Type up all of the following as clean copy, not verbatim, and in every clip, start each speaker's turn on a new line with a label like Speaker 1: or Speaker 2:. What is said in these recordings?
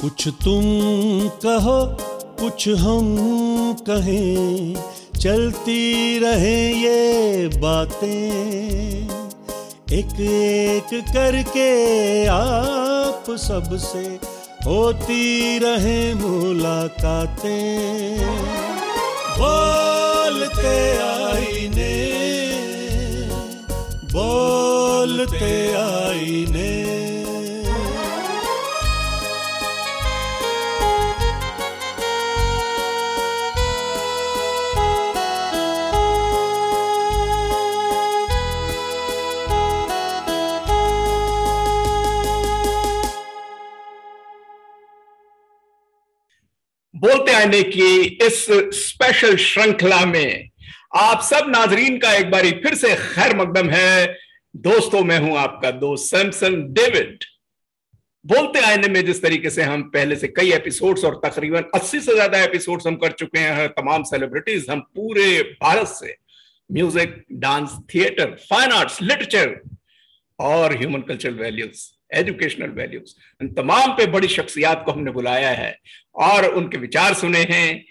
Speaker 1: कुछ तुम कहो कुछ हम कहें, चलती रहे ये बातें, एक एक करके आप सबसे होती रहे मुलाकातें। बोलते आईने, बोलते आईने।
Speaker 2: बोलते आईने की इस स्पेशल श्रृंखला में आप सब नाजरीन का एक बारी फिर से खैर मकदम है। दोस्तों, मैं हूं आपका दोस्त सैमसन डेविड। बोलते आईने में जिस तरीके से हम पहले से कई एपिसोड्स और तकरीबन 80 से ज्यादा एपिसोड्स हम कर चुके हैं, तमाम सेलिब्रिटीज हम पूरे भारत से music, dance, theatre, fine arts, literature और human cultural values, educational values, इन तमाम पे बड़ी शख्सियात को हमने बुलाया है और उनके विचार सुने हैं,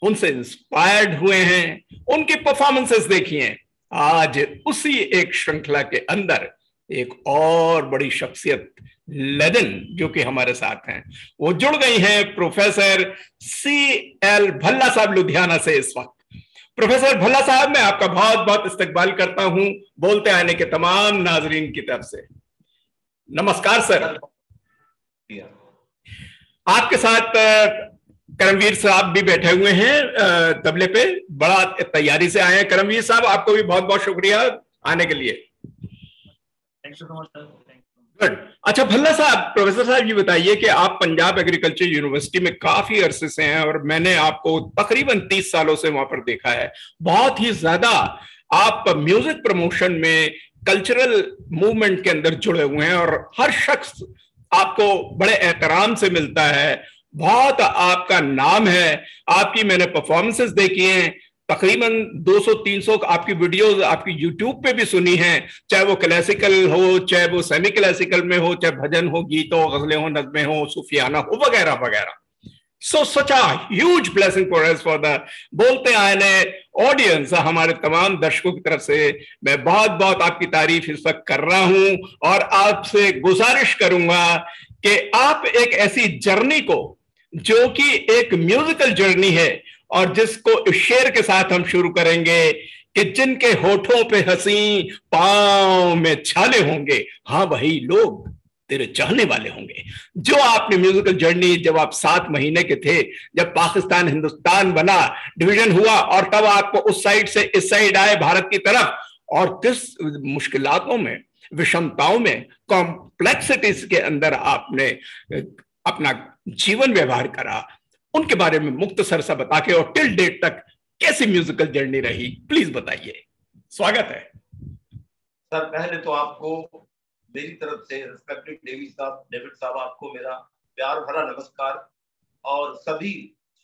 Speaker 2: उनसे इंस्पायर्ड हुए हैं, उनकी परफॉर्मेंसेस देखी हैं। आज उसी एक श्रृंखला के अंदर एक और बड़ी शख्सियत, लेजेंड, जो कि हमारे साथ हैं, वो जुड़ गई हैं प्रोफेसर CL भल्ला साहब लुधियाना से इस वक्त। प्रोफेसर भल्ला साहब, मैं आपका बहुत बहुत इस्तकबाल करता हूं बोलते आने के तमाम नाजरीन की तरफ से। नमस्कार सर। आपके साथ करमवीर साहब भी बैठे हुए हैं तबले पे, बड़ा तैयारी से आए हैं। करमवीर साहब, आपको भी बहुत बहुत शुक्रिया आने के लिए। गुड। अच्छा भल्ला साहब, प्रोफेसर साहब ये बताइए कि आप पंजाब एग्रीकल्चर यूनिवर्सिटी में काफी अरसे से हैं और मैंने आपको तकरीबन 30 सालों से वहां पर देखा है। बहुत ही ज्यादा आप म्यूजिक प्रमोशन में, कल्चरल मूवमेंट के अंदर जुड़े हुए हैं और हर शख्स आपको बड़े एहतराम से मिलता है। बहुत आपका नाम है, आपकी मैंने परफॉर्मेंसेस देखी हैं, तकरीबन 200-300 आपकी वीडियोस आपकी यूट्यूब पे भी सुनी हैं, चाहे वो क्लासिकल हो, चाहे वो सेमी क्लासिकल में हो, चाहे भजन हो, गीत हो, गजलें हो, नज़में हो, सूफियाना हो, वगैरह वगैरह। So such a huge blessing for us, for the बोलते आने ऑडियंस, हमारे तमाम दर्शकों की तरफ से मैं बहुत बहुत आपकी तारीफ इस वक्त कर रहा हूं और आपसे गुजारिश करूंगा कि आप एक ऐसी जर्नी को, जो कि एक म्यूजिकल जर्नी है और जिसको इस शेर के साथ हम शुरू करेंगे कि जिनके होठों पे हंसी, पांव में छाले होंगे, हाँ वही लोग तेरे चाहने वाले होंगे। जो आपने म्यूजिकल जर्नी, जब आप 7 महीने के थे, जब पाकिस्तान हिंदुस्तान बना, डिवीजन हुआ और तब आपको उस साइड से इस साइड आए भारत की तरफ, और किस मुश्किलातों में, विषमताओं में, कॉम्प्लेक्सिटीज के अंदर आपने अपना जीवन व्यवहार करा, उनके बारे में मुख्तसर सा बता के, और टिल डेट तक कैसी म्यूजिकल जर्नी रही, प्लीज बताइए। स्वागत है
Speaker 3: सर। पहले तो आपको मेरी तरफ से रिस्पेक्टेड डेविड साहब, आपको मेरा प्यार भरा नमस्कार, और सभी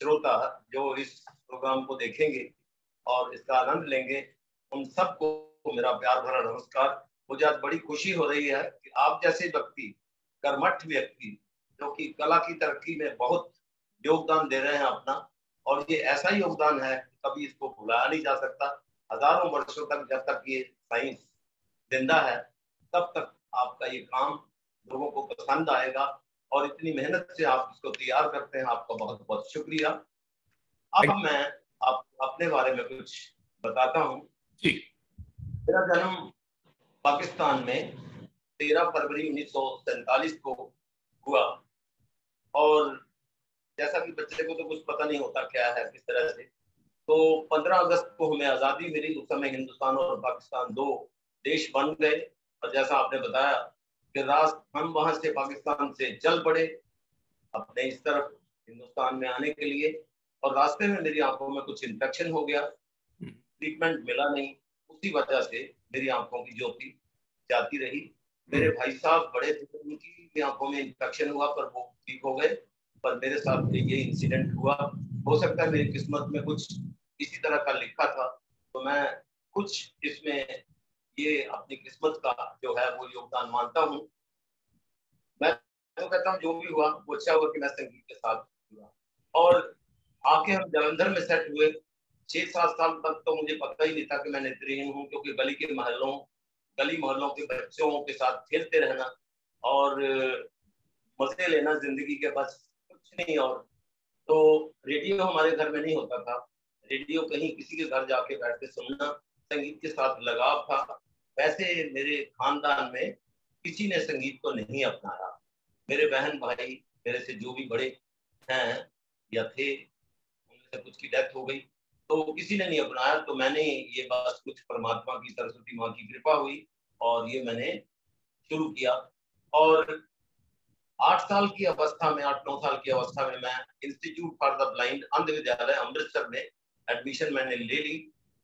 Speaker 3: श्रोता जो इस प्रोग्राम को देखेंगे और इसका आनंद लेंगे, उन सबको मेरा प्यार भरा नमस्कार। मुझे आज बड़ी खुशी हो रही है कि आप जैसे व्यक्ति, कर्मठ व्यक्ति, जो कि कला की तरक्की में बहुत योगदान दे रहे हैं अपना, और ये ऐसा ही योगदान है कभी इसको भुलाया नहीं जा सकता। हजारों वर्षों तक, जब तक ये साइंस जिंदा है, तब तक आपका ये काम लोगों को पसंद आएगा, और इतनी मेहनत से आप इसको तैयार करते हैं, आपका बहुत बहुत शुक्रिया। अब मैं आपको अपने बारे में कुछ बताता हूँ। मेरा जन्म पाकिस्तान में 13 फरवरी 1947 को हुआ, और जैसा कि बच्चे को तो कुछ पता नहीं होता क्या है किस तरह से, तो 15 अगस्त को हमें आज़ादी मिली। उस समय हिंदुस्तान और पाकिस्तान 2 देश बन गए, और जैसा आपने बताया कि हम वहां से पाकिस्तान से चल पड़े अपने इस तरफ हिंदुस्तान में आने के लिए, और रास्ते में मेरी आंखों में कुछ इन्फेक्शन हो गया, ट्रीटमेंट मिला नहीं, उसी वजह से मेरी आंखों की ज्योति जाती रही। मेरे भाई साहब बड़े थे, उनकी भी आंखों में इन्फेक्शन हुआ, पर वो ठीक हो गए, पर मेरे साथ ये इंसिडेंट हुआ। हो सकता है मेरी किस्मत में कुछ इसी तरह का लिखा था, तो मैं कुछ इसमें ये अपनी किस्मत का जो है वो योगदान मानता हूँ। मैं मैं कहता हूँ जो भी हुआ वो अच्छा हुआ कि मैं संगीत के साथ जुड़ा। और आके हम जालंधर में सेट हुए। 6-7 साल तक तो मुझे पता ही नहीं था कि मैं नेत्रहीन हूँ, क्योंकि गली मोहल्लों के बच्चों के साथ खेलते रहना और मजे लेना जिंदगी के, बस कुछ नहीं। और तो रेडियो हमारे घर में नहीं होता था, रेडियो कहीं किसी के घर जाके बैठ के सुनना, संगीत के साथ लगाव था। वैसे मेरे खानदान में किसी ने संगीत को नहीं अपनाया। मेरे बहन भाई मेरे से जो भी बड़े हैं या थे, उनमें से कुछ की डेथ हो गई, तो किसी ने नहीं अपनाया। तो मैंने ये बस कुछ परमात्मा की, सरस्वती माँ की कृपा हुई और ये मैंने शुरू किया। और 8-9 साल की अवस्था में मैं इंस्टीट्यूट फॉर द ब्लाइंड अंध विद्यालय अमृतसर में एडमिशन मैंने ले ली।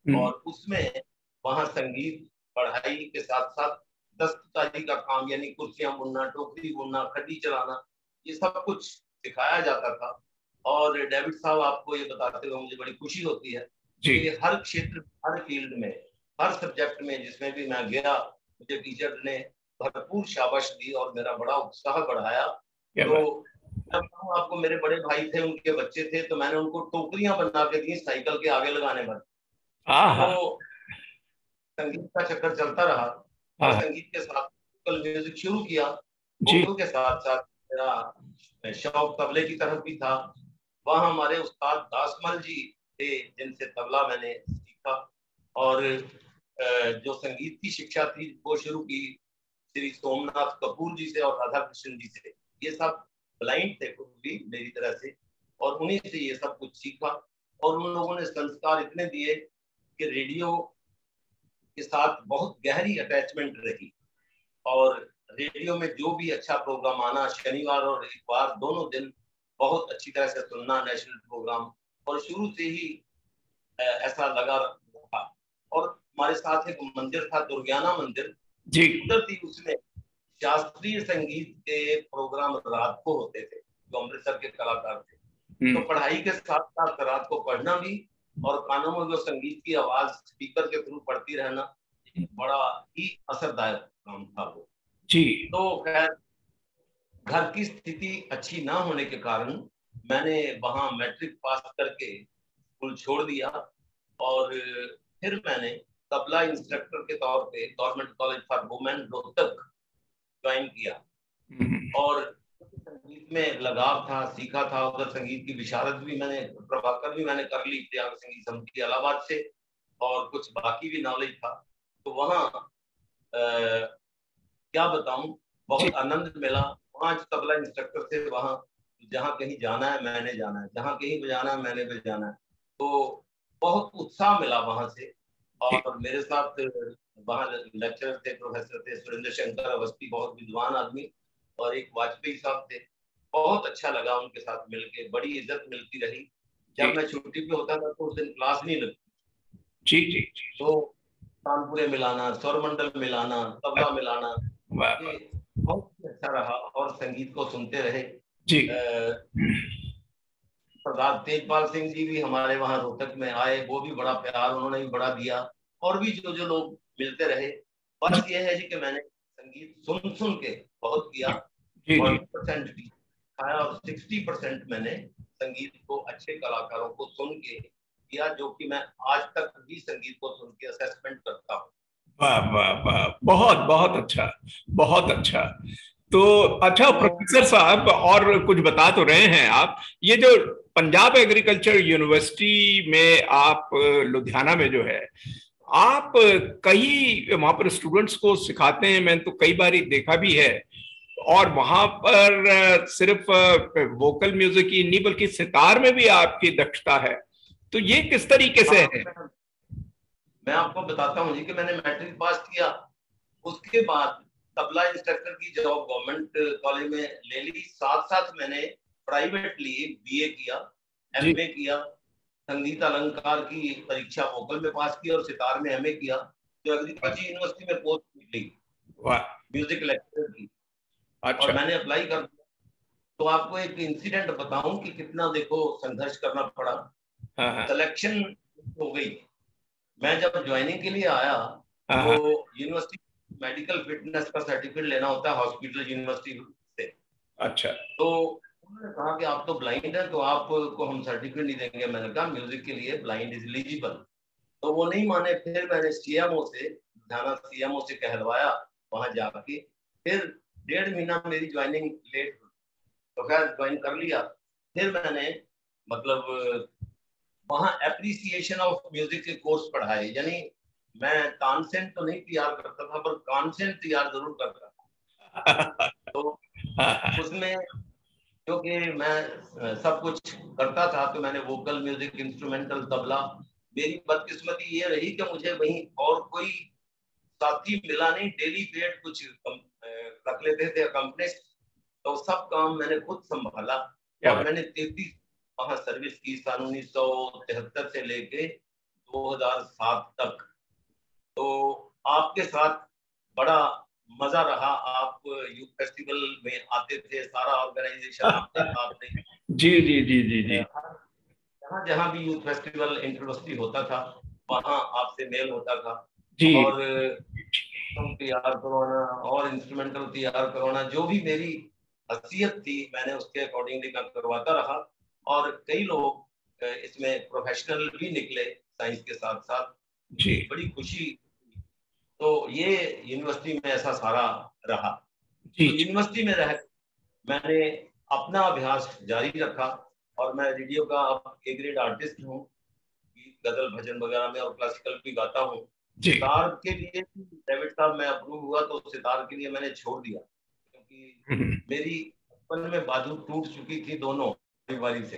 Speaker 3: और उसमें वहाँ संगीत पढ़ाई के साथ साथ दस्तकारी का काम, यानी कुर्सियां बुनना, टोकरी बुनना, खड्डी चलाना, ये सब कुछ सिखाया जाता था। और डेविड साहब, आपको ये बताते हुए मुझे बड़ी खुशी होती है कि हर क्षेत्र, हर फील्ड में, हर सब्जेक्ट में जिसमें भी मैं गया, मुझे टीचर ने भरपूर शाबाश दी और मेरा बड़ा उत्साह बढ़ाया। तो आपको, मेरे बड़े भाई थे, उनके बच्चे थे, तो मैंने उनको टोकरियां बना के दी साइकिल के आगे लगाने पर। तो संगीत का चक्कर चलता रहा और संगीत के साथ म्यूजिक शुरू किया। वोकल के साथ साथ मेरा शौक तबले की तरफ भी था। वहाँ हमारे उस्ताद दासमल जी थे जिनसे तबला मैंने सीखा। और जो संगीत की शिक्षा थी वो शुरू की श्री सोमनाथ कपूर जी से और राधा कृष्ण जी से। ये सब ब्लाइंड थे खुद भी मेरी तरह से, और उन्हीं से ये सब कुछ सीखा। और उन लोगों ने संस्कार इतने दिए कि रेडियो के साथ बहुत गहरी अटैचमेंट रही। और रेडियो में जो भी अच्छा प्रोग्राम आना, शनिवार और इतवार दोनों दिन बहुत अच्छी तरह से सुनना नेशनल प्रोग्राम, और शुरू से ही ऐसा लगा रहा। और हमारे साथ एक मंदिर था, दुर्गाना मंदिर जी, उधर थी, उसमें शास्त्रीय संगीत के प्रोग्राम रात को होते थे, जो अमृतसर के कलाकार थे। तो पढ़ाई के साथ साथ रात को पढ़ना भी और कानों में जो संगीत की आवाज स्पीकर के थ्रू पड़ती रहना, बड़ा ही असरदायक काम था वो जी। तो खैर, घर की स्थिति अच्छी ना होने के कारण मैंने वहां मैट्रिक पास करके स्कूल छोड़ दिया और फिर मैंने तबला इंस्ट्रक्टर के तौर पे government college for women Rohtak join किया। और संगीत में लगाव था, सीखा था। उधर संगीत की विशारद भी मैंने, प्रभाकर भी मैंने कर ली प्रयाग संगीत समिति इलाहाबाद से, और कुछ बाकी भी नॉलेज था। तो वहाँ क्या बताऊं, बहुत आनंद मिला। 5 तबला इंस्ट्रक्टर थे वहाँ, जहाँ कहीं जाना है मैंने जाना है, जहाँ कहीं बजाना है मैंने बजाना है। तो बहुत उत्साह मिला वहाँ से। और मेरे साथ वहाँ लेक्चरर थे, प्रोफेसर थे सुरेंद्र शंकर अवस्थी, बहुत विद्वान आदमी, और एक वाजपेयी साहब थे। बहुत अच्छा लगा उनके साथ मिलके, बड़ी इज्जत मिलती रही। जब मैं छुट्टी पे होता था तो उस दिन क्लास नहीं लगती जी जी जी। तो तानपुरे मिलाना, स्वरमंडल मिलाना, तबला मिलाना, बहुत अच्छा रहा। और संगीत को सुनते रहे जी। सरदार तेजपाल सिंह जी भी हमारे वहाँ रोहतक में आए, वो भी बड़ा प्यार, उन्होंने भी बड़ा दिया। और भी जो जो लोग मिलते रहे। बस ये है जी कि मैंने संगीत सुन सुन के बहुत किया, 40% भी खाया और 60% मैंने संगीत को अच्छे कलाकारों को सुन के किया, जो कि मैं आज तक भी संगीत को सुन के असेसमेंट करता हूँ।
Speaker 2: वाह वाह वाह, बहुत बहुत अच्छा, बहुत अच्छा। तो अच्छा प्रोफेसर साहब, और कुछ बता तो रहे हैं आप, ये जो पंजाब एग्रीकल्चर यूनिवर्सिटी में आप लुधियाना में जो है, आप कई वहां पर स्टूडेंट्स को सिखाते हैं, मैंने तो कई बार देखा भी है। और वहां पर सिर्फ वोकल म्यूजिक ही नहीं बल्कि सितार में भी आपकी दक्षता है, तो ये किस तरीके से है?
Speaker 3: मैं आपको बताता हूँ जी कि मैंने मैट्रिक पास किया, उसके बाद तबला इंस्ट्रक्टर की जॉब गवर्नमेंट कॉलेज में ले ली। साथ साथ मैंने प्राइवेटली बीए किया, एमए किया, संगीत अलंकार की परीक्षा वोकल में पास की और सितार में एमए किया, जो एग्रीकल्चर यूनिवर्सिटी में पोस्ट निकली म्यूजिक लेक्चरर की। अच्छा। और मैंने अप्लाई कर दिया। तो आपको एक इंसिडेंट बताऊं कि कितना देखो संघर्ष करना पड़ा। सिलेक्शन हो गई, मैं जब ज्वाइनिंग के लिए आया तो यूनिवर्सिटी मेडिकल फिटनेस का सर्टिफिकेट लेना होता है हॉस्पिटल यूनिवर्सिटी से।
Speaker 2: अच्छा।
Speaker 3: तो उन्होंने कहा कि आप तो ब्लाइंड है, तो आपको हम सर्टिफिकेट नहीं देंगे। मैंने कहा म्यूजिक के लिए ब्लाइंड इज एलिजिबल। तो वो नहीं माने। फिर मैंने सीएमओ से, लुधियाना सीएमओ से कहलवाया वहां जाके। फिर 1.5 महीना मेरी ज्वाइनिंग लेट, तो खैर ज्वाइन कर लिया। फिर मैंने मतलब वहाँ एप्रिसिएशन ऑफ म्यूजिक के कोर्स पढ़ाए। यानी मैं तानसेन तो नहीं तैयार करता था, पर कानसेन तैयार जरूर करता था। तो उसमें क्योंकि मैं सब कुछ करता था, तो मैंने वोकल, म्यूजिक, इंस्ट्रूमेंटल, तबला। मेरी बदकिस्मती ये रही कि मुझे वहीं और कोई साथी मिला नहीं। डेली पेड कुछ रख लेते थे अकम्पनिस्ट, तो सब काम मैंने खुद संभाला। और मैंने 33 वहां सर्विस की, सन 1973 से लेके 2007 तक। तो आपके साथ बड़ा मजा रहा। आप यूथ फेस्टिवल में आते थे, सारा ऑर्गेनाइजेशन आपके साथ थे।
Speaker 2: जी जी जी जी जी।
Speaker 3: जहाँ जहाँ भी यूथ फेस्टिवल इंटरयूनिवर्सिटी होता था, वहाँ आपसे मेल होता था।
Speaker 2: जी
Speaker 3: और तैयार करवाना और इंस्ट्रूमेंटल तैयार करवाना, जो भी मेरी हैसियत थी मैंने उसके अकॉर्डिंगली मैं करवाता रहा। और कई लोग इसमें प्रोफेशनल भी निकले साइंस के साथ साथ।
Speaker 2: जी।
Speaker 3: बड़ी खुशी। तो ये यूनिवर्सिटी में ऐसा सारा रहा।
Speaker 2: जी
Speaker 3: तो यूनिवर्सिटी में रह मैंने अपना अभ्यास जारी रखा। और मैं रेडियो का ए ग्रेड आर्टिस्ट हूँ, गीत, गजल, भजन वगैरह में, और क्लासिकल भी गाता हूँ।
Speaker 2: जी।
Speaker 3: सितार के लिए डेविड साहब मैं अप्रूव हुआ, तो सितार के लिए मैंने छोड़ दिया, क्योंकि मेरी बचपन में बाजू टूट चुकी थी दोनों बीमारी से।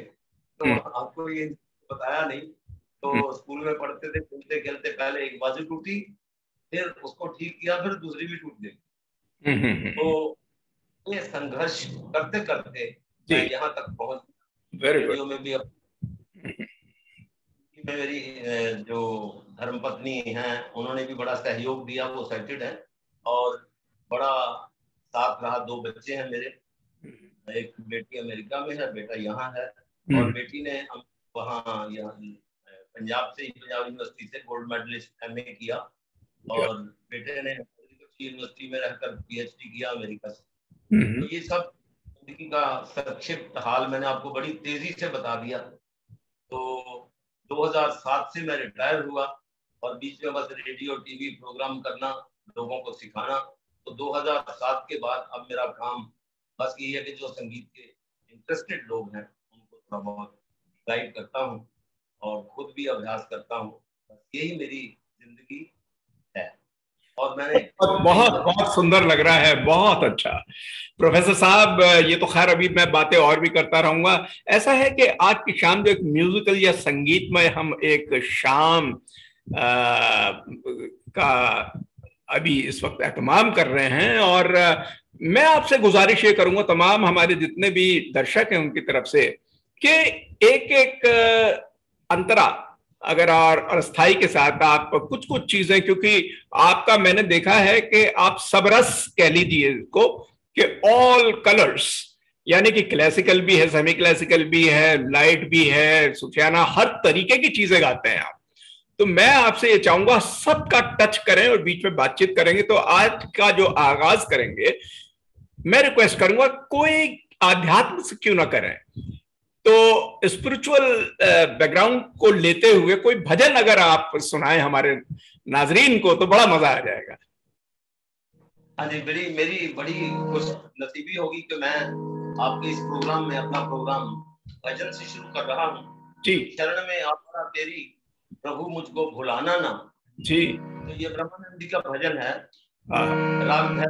Speaker 3: तो आपको ये बताया नहीं। तो स्कूल में पढ़ते थे, खेलते खेलते पहले एक बाजू टूटी, फिर उसको ठीक किया, फिर दूसरी भी टूट गई। तो ये संघर्ष करते करते मैं यहाँ तक पहुंच। रेडियो में भी अब मेरी जो धर्मपत्नी हैं, उन्होंने भी बड़ा सहयोग दिया, वो सेटेड है और बड़ा साथ रहा। 2 बच्चे हैं मेरे, एक बेटी अमेरिका में है, बेटा यहाँ है। और बेटी ने वहाँ यहाँ पंजाब से, पंजाब यूनिवर्सिटी से गोल्ड मेडलिस्ट एमए किया। और बेटे ने यूनिवर्सिटी में रहकर पीएचडी किया अमेरिका से। तो ये सब जिंदगी का संक्षिप्त हाल मैंने आपको बड़ी तेजी से बता दिया। तो 2007 से मैं रिटायर हुआ, और बीच में बस रेडियो टीवी प्रोग्राम करना, लोगों को सिखाना। तो 2007 के बाद अब मेरा काम बस ये है कि जो संगीत के इंटरेस्टेड लोग हैं उनको थोड़ा बहुत गाइड करता हूँ, और खुद भी अभ्यास करता हूँ। बस यही मेरी जिंदगी है। और मैंने
Speaker 2: बहुत बहुत सुंदर लग रहा है, बहुत अच्छा। प्रोफेसर साहब, ये तो खैर अभी मैं बातें और भी करता रहूंगा। ऐसा है कि आज की शाम जो एक म्यूजिकल या संगीतमय हम एक शाम का अभी इस वक्त एहतमाम कर रहे हैं, और मैं आपसे गुजारिश ये करूंगा तमाम हमारे जितने भी दर्शक हैं उनकी तरफ से, कि एक एक अंतरा अगर और अस्थाई के साथ आप कुछ कुछ चीजें, क्योंकि आपका मैंने देखा है कि आप सबरस कह लीजिए इसको, कि ऑल कलर्स, यानी कि क्लासिकल भी है, सेमी क्लासिकल भी है, लाइट भी है, सुफियाना, हर तरीके की चीजें गाते हैं आप। तो मैं आपसे ये चाहूंगा सबका टच करें और बीच में बातचीत करेंगे। तो आज का जो आगाज करेंगे, मैं रिक्वेस्ट करूंगा कोई आध्यात्म से क्यों ना करें, तो स्पिरिचुअल बैकग्राउंड को लेते हुए कोई भजन अगर आप सुनाएं हमारे नाजरीन को तो बड़ा मजा आ जाएगा।
Speaker 3: हाँ जी, मेरी बड़ी खुश नसीबी होगी कि मैं आपके इस प्रोग्राम में अपना प्रोग्राम भजन से शुरू कर रहा हूँ जी। चरण में आपका तेरी प्रभु मुझको भुलाना ना जी। तो ये ब्रह्मानंद जी का भजन है। राग है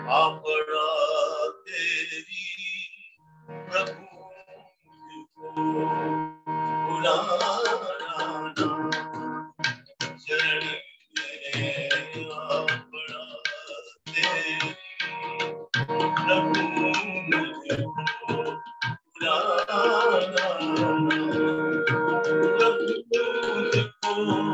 Speaker 3: आपड़ा तेरी प्रभु बुलाना चरण में आपड़ा तेरी प्रभु बुलाना प्रभु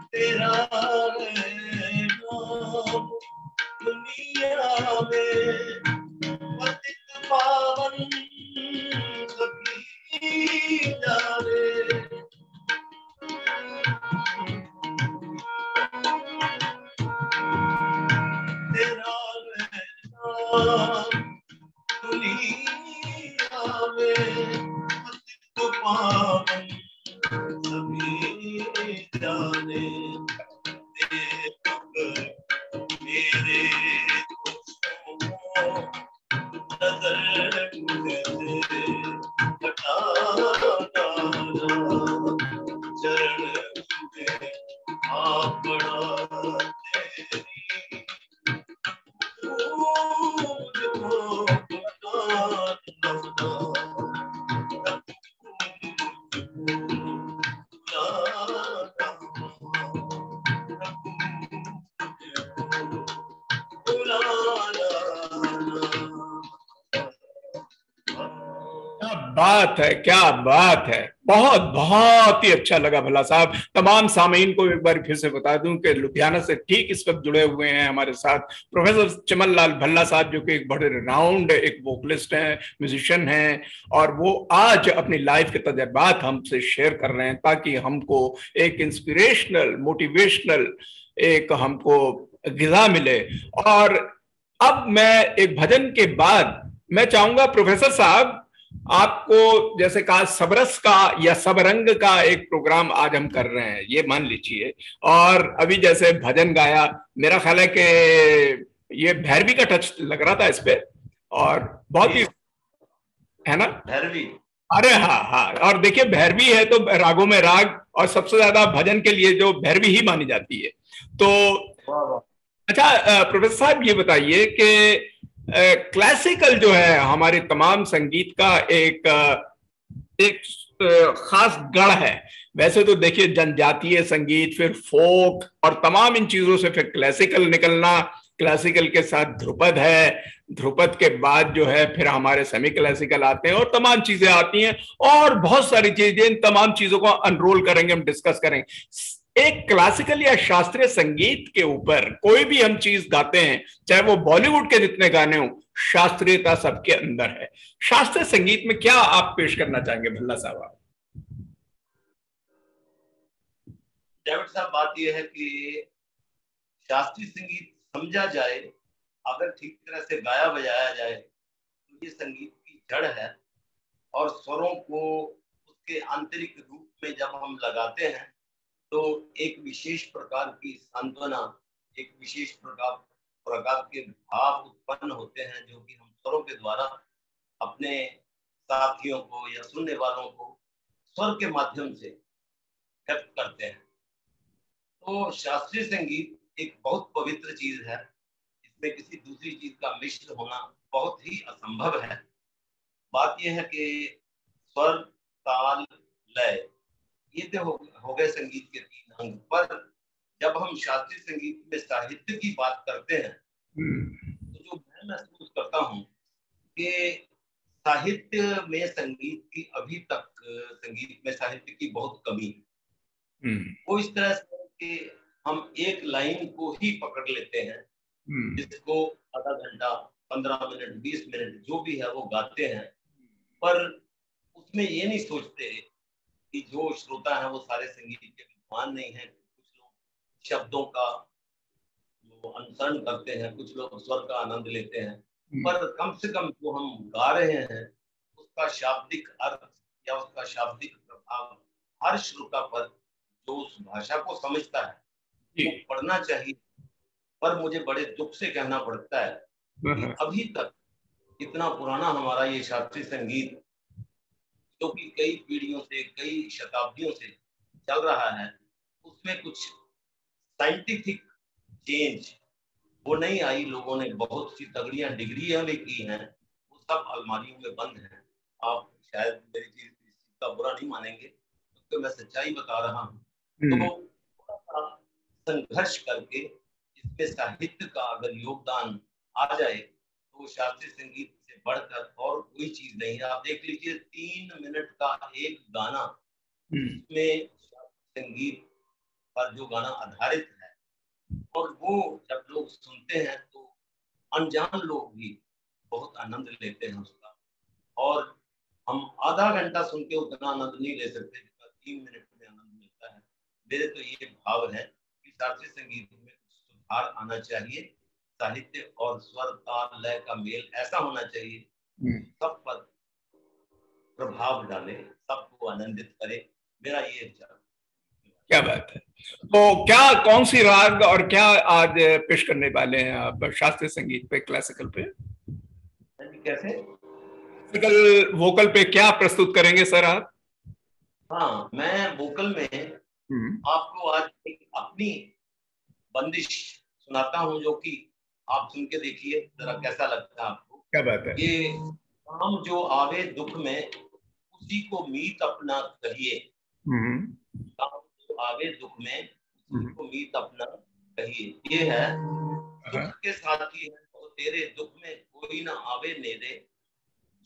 Speaker 3: तेरा नाम दुनिया में पतित पावन सभी जाने। तेरा नाम दुनिया में पतित पावन सभी जाने। मेरे नजर मुझसे हटाना चरण में आप बड़ा तेरी मुझको
Speaker 2: क्या बात है, क्या बात है। बहुत बहुत ही अच्छा लगा भल्ला साहब। तमाम सामीन को एक बार फिर से बता दूं कि लुधियाना से ठीक इस वक्त जुड़े हुए हैं हमारे साथ प्रोफेसर चमन लाल भल्ला साहब, जो कि एक बड़े राउंड एक वोकलिस्ट हैं, म्यूजिशियन हैं, और वो आज अपनी लाइफ के तजुर्बात हमसे शेयर कर रहे हैं ताकि हमको एक इंस्पिरेशनल मोटिवेशनल एक हमको गिज़ा मिले। और अब मैं एक भजन के बाद मैं चाहूंगा प्रोफेसर साहब, आपको जैसे कहा सबरस का या सबरंग का एक प्रोग्राम आज हम कर रहे हैं, ये मान लीजिए, और अभी जैसे भजन गाया, मेरा ख्याल है कि ये भैरवी का टच लग रहा था इस पे, और बहुत ही है ना
Speaker 3: भैरवी।
Speaker 2: अरे हाँ हाँ, और देखिए भैरवी है तो रागों में राग, और सबसे ज्यादा भजन के लिए जो भैरवी ही मानी जाती है। तो अच्छा प्रोफेसर साहब ये बताइए कि क्लासिकल जो है हमारे तमाम संगीत का एक खास गढ़ है। वैसे तो देखिए जनजातीय संगीत, फिर फोक और तमाम इन चीजों से फिर क्लासिकल निकलना, क्लासिकल के साथ ध्रुपद है, ध्रुपद के बाद जो है फिर हमारे सेमी क्लासिकल आते हैं और तमाम चीजें आती हैं, और बहुत सारी चीजें, इन तमाम चीजों को अनरोल करेंगे, हम डिस्कस करेंगे। एक क्लासिकल या शास्त्रीय संगीत के ऊपर कोई भी हम चीज गाते हैं, चाहे वो बॉलीवुड के जितने गाने हो, शास्त्रीयता सबके अंदर है। शास्त्रीय संगीत में क्या आप पेश करना चाहेंगे भल्ला साहब?
Speaker 3: डेविड साहब, बात यह है कि शास्त्रीय संगीत समझा जाए, अगर ठीक तरह से गाया बजाया जाए, तो ये संगीत की जड़ है। और स्वरों को उसके आंतरिक रूप में जब हम लगाते हैं तो एक विशेष प्रकार की सांत्वना, एक विशेष प्रकार के भाव उत्पन्न होते हैं, जो कि हम स्वरों के द्वारा अपने साथियों को या सुनने वालों को स्वर के माध्यम से व्यक्त करते हैं। तो शास्त्रीय संगीत एक बहुत पवित्र चीज है, इसमें किसी दूसरी चीज का मिश्र होना बहुत ही असंभव है। बात यह है कि स्वर, ताल, लय, ये तो हो गए संगीत के तीन अंग। पर जब हम शास्त्रीय संगीत में साहित्य की बात करते हैं तो जो मैं महसूस करता हूँ कि साहित्य में संगीत की अभी तक संगीत में साहित्य की बहुत कमी है। वो इस तरह से कि हम एक लाइन को ही पकड़ लेते हैं, जिसको आधा घंटा, 15 मिनट, 20 मिनट जो भी है वो गाते हैं, पर उसमें ये नहीं सोचते कि जो श्रोता है वो सारे संगीत के विद्वान नहीं है। कुछ लोग शब्दों का जो अनुसरण करते हैं, कुछ लोग स्वर का आनंद लेते हैं, पर कम से कम जो हम गा रहे हैं उसका शाब्दिक अर्थ या उसका शाब्दिक प्रभाव हर श्रोता पर, जो उस भाषा को समझता है, वो पढ़ना चाहिए। पर मुझे बड़े दुख से कहना पड़ता है कि अभी तक इतना पुराना हमारा ये शास्त्रीय संगीत, जो कि कई पीढ़ियों से, कई शताब्दियों से चल रहा है, उसमें कुछ साइंटिफिक चेंज वो नहीं आई। लोगों ने बहुत सी तगड़ियां डिग्रियां भी की हैं, वो सब अलमारियों में बंद हैं। आप शायद मेरी चीज का बुरा नहीं मानेंगे, क्योंकि मैं सच्चाई बता रहा हूँ। तो संघर्ष करके इसमें साहित्य का अगर योगदान आ जाए तो शास्त्रीय संगीत से बढ़कर और कोई चीज नहीं है। आप देख लीजिए 3 मिनट का एक गाना, उसमें संगीत पर जो गाना आधारित है, और वो जब लोग सुनते हैं तो अनजान लोग भी बहुत आनंद लेते हैं उसका। और हम आधा घंटा सुन के उतना आनंद नहीं ले सकते जितना 3 मिनट में आनंद मिलता है। मेरे तो ये भाव है कि शास्त्रीय संगीत में सुधार आना चाहिए। साहित्य और स्वर ताल लय का मेल ऐसा होना चाहिए, सब पर प्रभाव डाले, सबको आनंदित करे। मेरा ये विचार।
Speaker 2: क्या बात है। तो क्या, कौन सी राग और क्या आज पेश करने वाले हैं आप शास्त्रीय संगीत पे, क्लासिकल पे?
Speaker 3: कैसे?
Speaker 2: क्लासिकल वोकल पे क्या प्रस्तुत करेंगे सर आप?
Speaker 3: हाँ, मैं वोकल में आपको आज एक अपनी बंदिश सुनाता हूँ, जो कि आप सुन के देखिए जरा कैसा लगता है आपको।
Speaker 2: क्या बात है।
Speaker 3: ये काम जो आवे दुख में उसी को मीत अपना कहिए। काम जो आवे दुख में उसी को मीत अपना कहिए। ये है दुख के साथी है तो तेरे दुख में कोई ना आवे नेरे,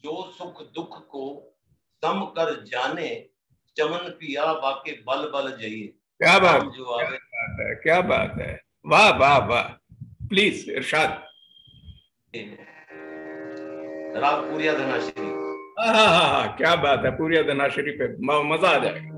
Speaker 3: जो सुख दुख को सम कर जाने, चमन पिया वाके बल बल जाइए।
Speaker 2: क्या बात,
Speaker 3: जो आवे,
Speaker 2: क्या बात है। वाह वाह वाह। प्लीज इरशाद।
Speaker 3: राग पूरिया धनाश्री।
Speaker 2: हाँ, क्या बात है। पूरिया धनाश्री पे मजा आ जाएगा।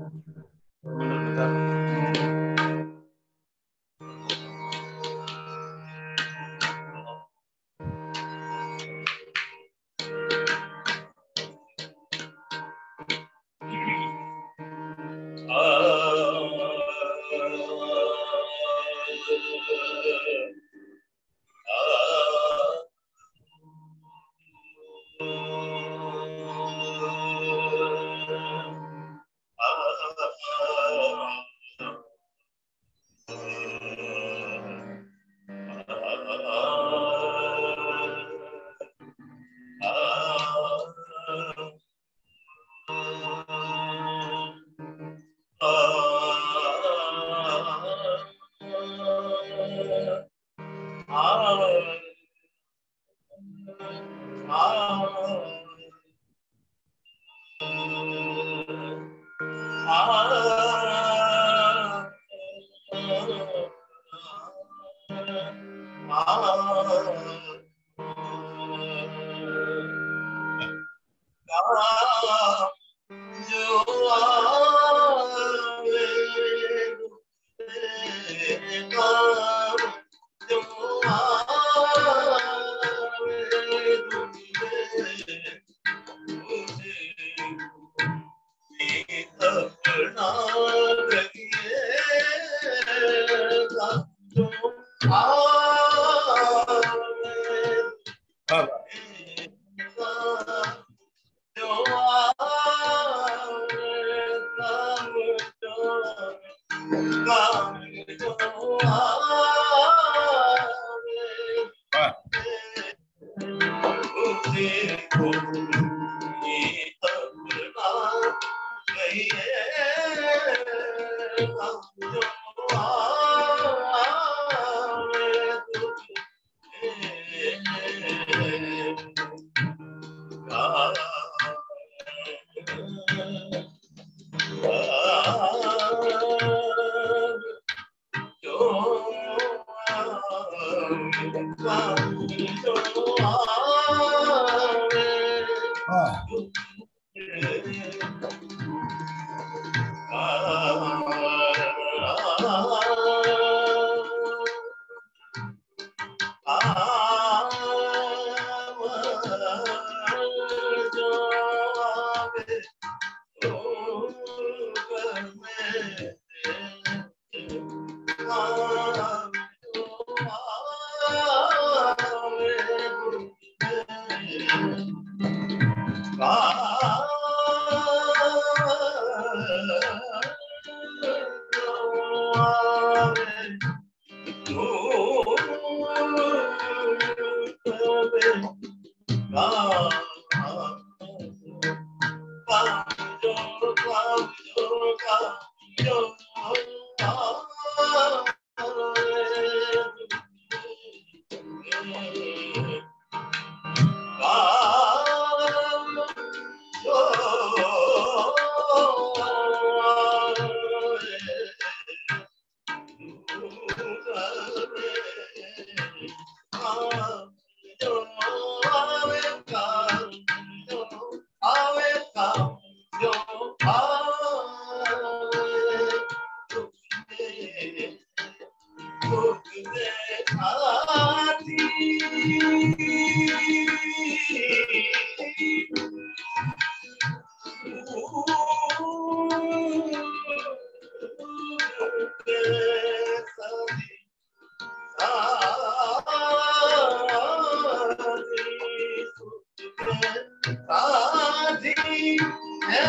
Speaker 3: साथी है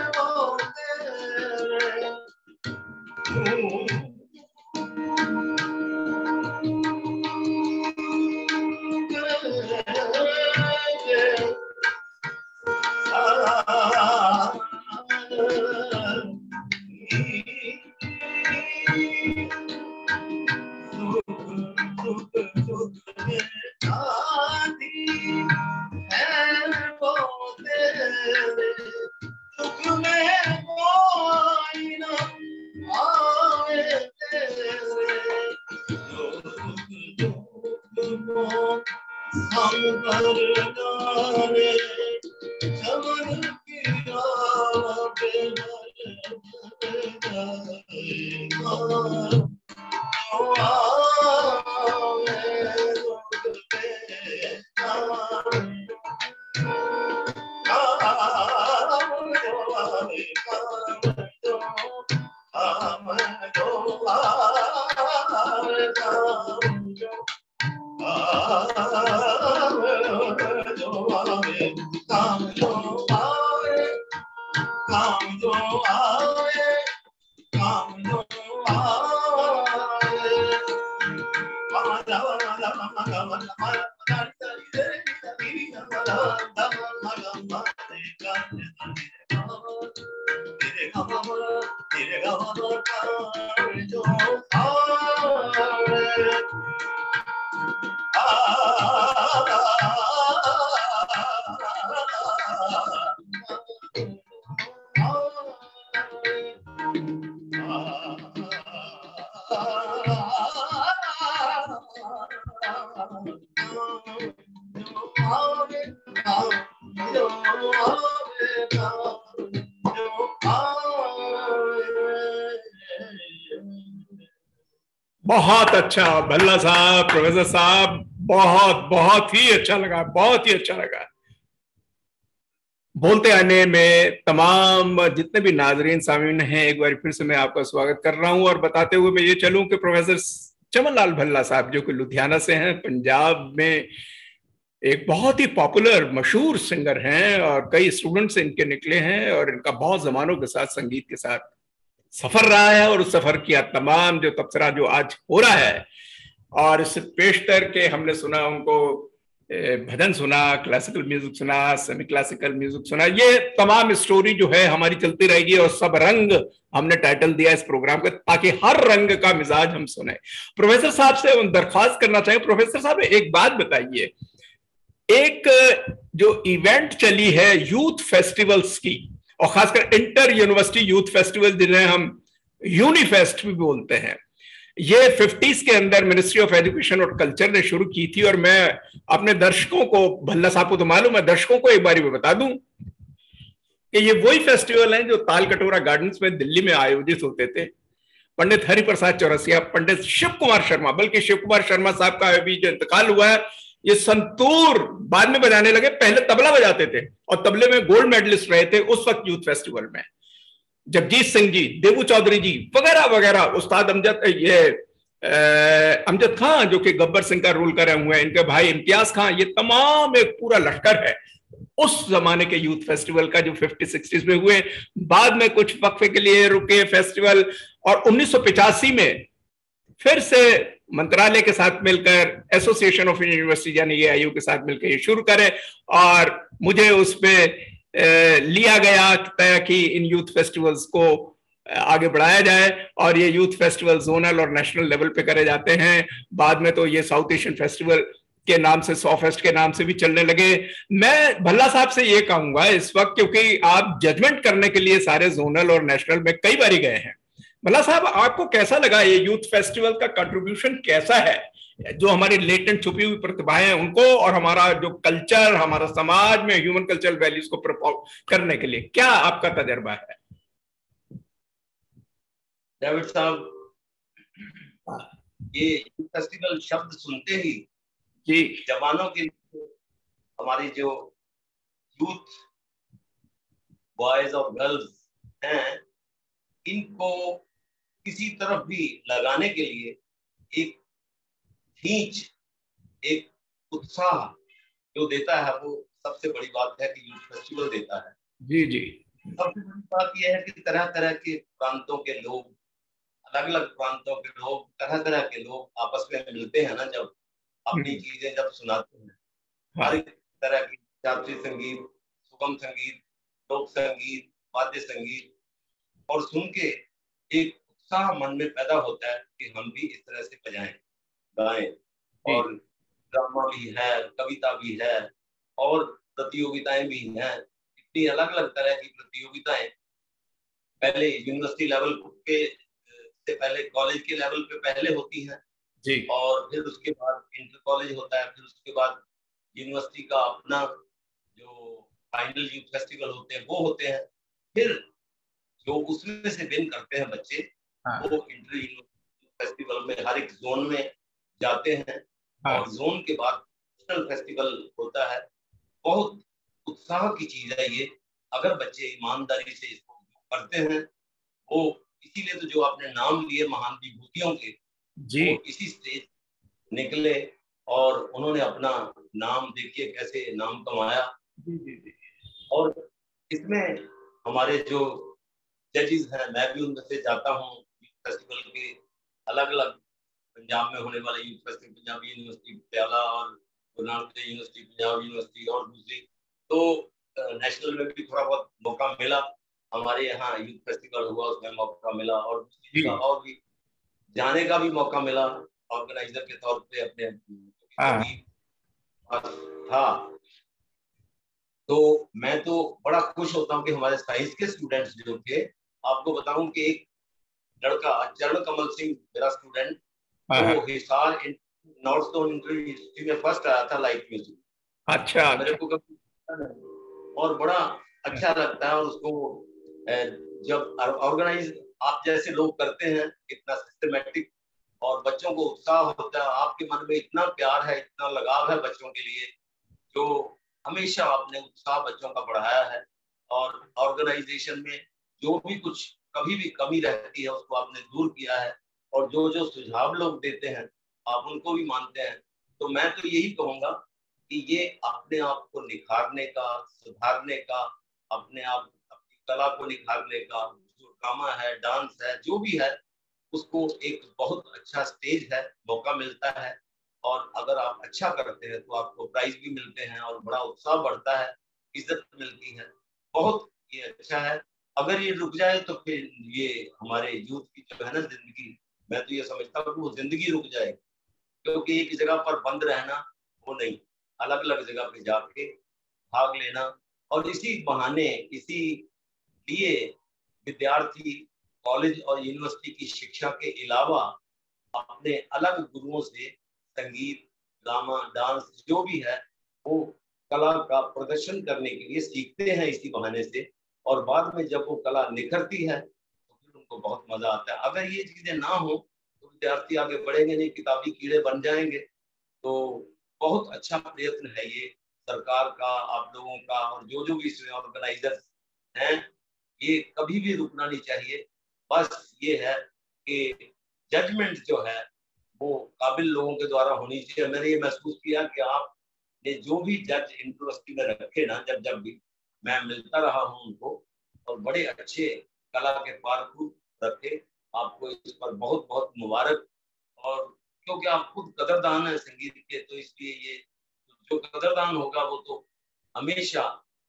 Speaker 3: वो तेरे।
Speaker 2: बहुत अच्छा भल्ला साहब, प्रोफेसर साहब, बहुत बहुत ही अच्छा लगा, बहुत ही अच्छा लगा। बोलते आने में तमाम जितने भी नाजरीन सामीन हैं, एक बार फिर से मैं आपका स्वागत कर रहा हूं और बताते हुए मैं ये चलूं कि प्रोफेसर चमन लाल भल्ला साहब जो कि लुधियाना से हैं, पंजाब में एक बहुत ही पॉपुलर मशहूर सिंगर हैं और कई स्टूडेंट्स इनके निकले हैं और इनका बहुत जमानों के साथ संगीत के साथ सफर रहा है और उस सफर किया तमाम जो तबसरा जो आज हो रहा है। और इससे पेशतर के हमने सुना उनको भजन सुना, क्लासिकल म्यूजिक सुना, सेमी क्लासिकल म्यूजिक सुना, ये तमाम स्टोरी जो है हमारी चलती रहेगी और सब रंग हमने टाइटल दिया इस प्रोग्राम का ताकि हर रंग का मिजाज हम सुने। प्रोफेसर साहब से दरख्वास्त करना चाहिए, प्रोफेसर साहब एक बात बताइए, एक जो इवेंट चली है यूथ फेस्टिवल्स की और खासकर इंटर यूनिवर्सिटी यूथ फेस्टिवल जिन्हें हम यूनिफेस्ट भी बोलते हैं, ये 50s के अंदर मिनिस्ट्री ऑफ एजुकेशन और कल्चर ने शुरू की थी। और मैं अपने दर्शकों को, भल्ला साहब को तो मालूम है, दर्शकों को एक बार मैं बता दूं कि ये वही फेस्टिवल हैं जो ताल कटोरा गार्डन्स में दिल्ली में आयोजित होते थे। पंडित हरिप्रसाद चौरसिया, पंडित शिव कुमार शर्मा, बल्कि शिव कुमार शर्मा साहब का अभी जो इंतकाल हुआ है, ये संतूर बाद में बजाने लगे, पहले तबला बजाते थे और तबले में गोल्ड मेडलिस्ट रहे थे उस वक्त यूथ फेस्टिवल में। जगजीत सिंह जी, देबू चौधरी जी वगैरह वगैरह, उस्ताद अमजद खान जो कि गब्बर सिंह का रोल कर रहे हुए हैं, इनके भाई इम्तियाज खान, ये तमाम एक पूरा लश्कर है उस जमाने के यूथ फेस्टिवल का जो 50-60s में हुए। बाद में कुछ वक्फे के लिए रुके फेस्टिवल और 1985 में फिर से मंत्रालय के साथ मिलकर एसोसिएशन ऑफ इंडियन यूनिवर्सिटी यानी AIU के साथ मिलकर ये शुरू करें और मुझे उसमें लिया गया तय कि इन यूथ फेस्टिवल्स को आगे बढ़ाया जाए और ये यूथ फेस्टिवल जोनल और नेशनल लेवल पे करे जाते हैं। बाद में तो ये साउथ एशियन फेस्टिवल के नाम से, सॉफेस्ट के नाम से भी चलने लगे। मैं भल्ला साहब से ये कहूंगा इस वक्त, क्योंकि आप जजमेंट करने के लिए सारे जोनल और नेशनल में कई बार गए हैं, भल्ला साहब आपको कैसा लगा ये यूथ फेस्टिवल का कंट्रीब्यूशन कैसा है, जो हमारी लेटेंट छुपी हुई प्रतिभाएं हैं उनको और हमारा जो कल्चर, हमारा समाज में ह्यूमन कल्चरल वैल्यूज को प्रपोग करने के लिए क्या आपका तजर्बा है?
Speaker 3: डेविड साहब, ये यूथ फेस्टिवल शब्द सुनते ही
Speaker 2: जी
Speaker 3: जवानों के हमारी जो यूथ बॉयज और गर्ल्स हैं, इनको किसी तरफ भी लगाने के लिए एक खींच, एक उत्साह जो देता है वो सबसे बड़ी बात है कि यूथ फेस्टिवल देता है।
Speaker 2: जी जी।
Speaker 3: सबसे बड़ी बात यह है कि तरह तरह के प्रांतों के लोग, अलग अलग प्रांतों के लोग, तरह तरह के लोग आपस में मिलते हैं ना, जब अपनी चीजें जब सुनाते हैं, हर एक तरह की शास्त्रीय संगीत, सुगम संगीत, लोक संगीत, वाद्य संगीत, और सुन के एक उत्साह मन में पैदा होता है कि हम भी इस तरह से बजाएं, गाएं। और ड्रामा भी है, कविता भी है, और प्रतियोगिताएं भी हैं। इतनी अलग अलग तरह की प्रतियोगिताएं पहले यूनिवर्सिटी लेवल के से पहले कॉलेज के लेवल पे पहले होती हैं
Speaker 2: जी।
Speaker 3: और फिर उसके बाद इंटर कॉलेज होता है, फिर उसके बाद यूनिवर्सिटी का अपना जो फाइनल यूथ फेस्टिवल होते हैं वो होते हैं। फिर जो उसमें से विन करते हैं बच्चे, वो इंटर यूनिवर्सिटी फेस्टिवल में हर एक जोन में जाते हैं। और जोन के बाद नेशनल फेस्टिवल होता है। बहुत उत्साह की चीज है ये, अगर बच्चे ईमानदारी से इसको करते हैं। वो इसीलिए तो जो आपने नाम लिए महान विभूतियों के,
Speaker 2: जी,
Speaker 3: वो इसी स्टेज निकले और उन्होंने अपना नाम, देखिए कैसे नाम कमाया। और इसमें हमारे जो जजेस हैं, मैं भी उनमें से जाता हूँ फेस्टिवल के, अलग अलग पंजाब में होने वाले youth festival, Punjabi university Patiala और गुरु नानक देव यूनिवर्सिटी, पंजाब यूनिवर्सिटी और दूसरी, तो नेशनल में भी थोड़ा बहुत मौका मिला। हमारे यहाँ यूथ फेस्टिवल हुआ, उसमें मौका मिला, और दूसरी जगह और भी जाने का भी मौका मिला ऑर्गेनाइजर के तौर पे अपने। हाँ, तो मैं तो बड़ा खुश होता हूँ कि हमारे साइंस के स्टूडेंट्स जो थे, आपको बताऊं कि एक लड़का चरण कमल सिंह मेरा स्टूडेंट, वो हिसार नॉर्थ जोन यूनिवर्सिटी में फर्स्ट आया था लाइट म्यूजिक।
Speaker 2: अच्छा,
Speaker 3: मेरे को और बड़ा अच्छा लगता है। और उसको जब ऑर्गेनाइज आप जैसे लोग करते हैं, इतना सिस्टमेटिक, और बच्चों को उत्साह होता है, आपके मन में इतना प्यार है, इतना लगाव है बच्चों के लिए, जो हमेशा आपने उत्साह बच्चों का बढ़ाया है। और ऑर्गेनाइजेशन में जो भी कुछ कभी भी कमी रहती है उसको आपने दूर किया है, और जो जो सुझाव लोग देते हैं आप उनको भी मानते हैं। तो मैं तो यही कहूंगा कि ये अपने आप को निखारने का, सुधारने का, अपने आप अपनी कला को निखारने का, जो ड्रामा है, डांस है, जो भी है, उसको एक बहुत अच्छा स्टेज है, मौका मिलता है। और अगर आप अच्छा करते हैं तो आपको प्राइज भी मिलते हैं और बड़ा उत्साह बढ़ता है, इज्जत मिलती है। बहुत ये अच्छा है। अगर ये रुक जाए तो फिर ये हमारे यूथ की जो है ना जिंदगी, मैं तो ये समझता हूँ कि वो जिंदगी रुक जाएगी, क्योंकि एक जगह पर बंद रहना वो नहीं, अलग अलग जगह पे जाके भाग लेना। और इसी बहाने, इसी लिए विद्यार्थी कॉलेज और यूनिवर्सिटी की शिक्षा के अलावा अपने अलग गुरुओं से संगीत, ड्रामा, डांस जो भी है वो कला का प्रदर्शन करने के लिए सीखते हैं इसी बहाने से। और बाद में जब वो कला निखरती है तो फिर उनको बहुत मजा आता है। अगर ये चीजें ना हो तो विद्यार्थी आगे बढ़ेंगे नहीं, किताबी कीड़े बन जाएंगे। तो बहुत अच्छा प्रयत्न है ये सरकार का, आप लोगों का, और जो जो भी इसमें ऑर्गेनाइजर्स हैं, ये कभी भी रुकना नहीं चाहिए। बस ये है कि जजमेंट जो है वो काबिल लोगों के द्वारा होनी चाहिए। मैंने ये महसूस किया कि आपने जो भी जज यूनिवर्सिटी में रखे ना, जब जब भी मैं मिलता रहा हूँ उनको, और बड़े अच्छे कला के पारखू रखे। आपको इस पर बहुत बहुत मुबारक। और क्योंकि आप खुद कदरदान है संगीत के, तो इसलिए ये जो कदरदान होगा वो तो हमेशा